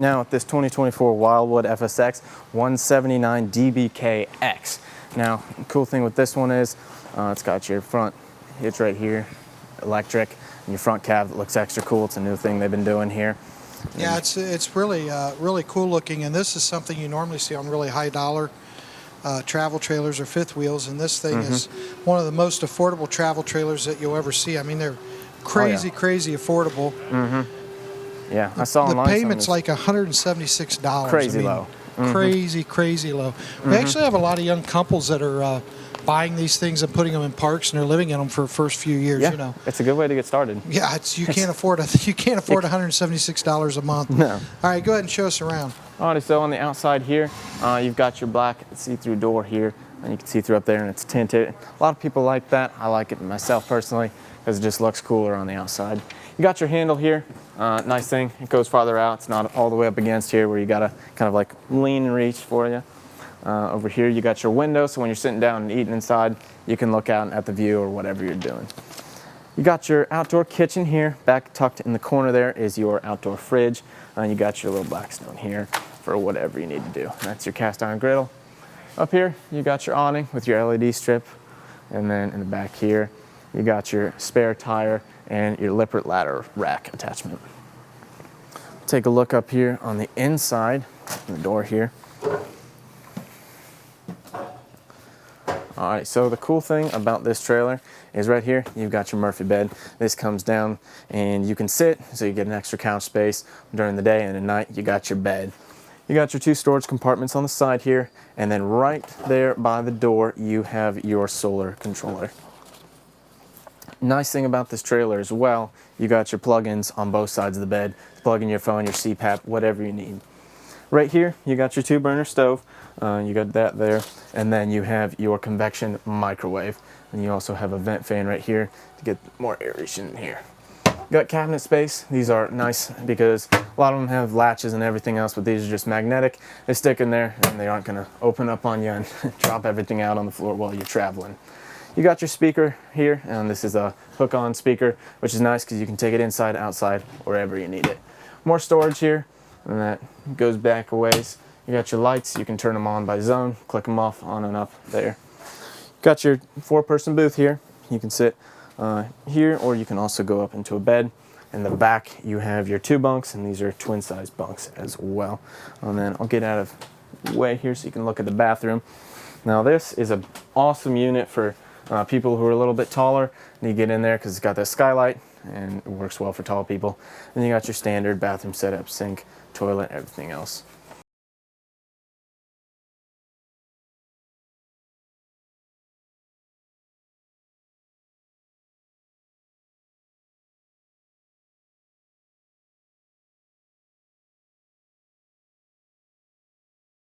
Now with this 2024 Wildwood FSX 179DBKX. Now, the cool thing with this one is it's got your front hitch right here, electric, and your front cab that looks extra cool. It's a new thing they've been doing here. Yeah, it's really really cool looking, and this is something you normally see on really high dollar travel trailers or fifth wheels, and this thing is one of the most affordable travel trailers that you'll ever see. I mean, they're crazy affordable. Yeah, I saw the online. payment's like $176. Crazy low. Crazy low. We actually have a lot of young couples that are buying these things and putting them in parks, and they're living in them for the first few years. Yeah, you know, it's a good way to get started. Yeah, you can't afford $176 a month. No. All right, go ahead and show us around. Alrighty, so on the outside here, you've got your black see-through door here, and you can see through up there, and it's tinted. A lot of people like that. I like it myself personally because it just looks cooler on the outside. You got your handle here. Nice thing, it goes farther out. It's not all the way up against here where you gotta kind of like lean and reach for you. Over here you got your window, so when you're sitting down and eating inside, you can look out at the view or whatever you're doing. You got your outdoor kitchen here. Back tucked in the corner there is your outdoor fridge. You got your little Blackstone here for whatever you need to do. That's your cast iron griddle. Up here you got your awning with your LED strip, and then in the back here you got your spare tire and your Lippert ladder rack attachment. Take a look up here on the inside, the door here. All right, so the cool thing about this trailer is right here, you've got your Murphy bed. This comes down and you can sit, so you get an extra couch space during the day, and at night you got your bed. You got your two storage compartments on the side here, and then right there by the door, you have your solar controller. Nice thing about this trailer as well, you got your plug-ins on both sides of the bed. Plug in your phone, your CPAP, whatever you need. Right here, you got your 2-burner stove. You got that there, and then you have your convection microwave, and you also have a vent fan right here to get more aeration in here. Got cabinet space. These are nice because a lot of them have latches and everything else, but these are just magnetic. They stick in there and they aren't going to open up on you and drop everything out on the floor while you're traveling. You got your speaker here, and this is a hook-on speaker, which is nice because you can take it inside, outside, wherever you need it. More storage here, and that goes back a ways. You got your lights. You can turn them on by zone, click them off, on and up there. Got your 4-person booth here. You can sit here, or you can also go up into a bed. In the back, you have your 2 bunks, and these are twin-size bunks as well. And then I'll get out of the way here so you can look at the bathroom. Now, this is an awesome unit for people who are a little bit taller. And you get in there because it's got that skylight, and it works well for tall people. And you got your standard bathroom setup, sink, toilet, everything else.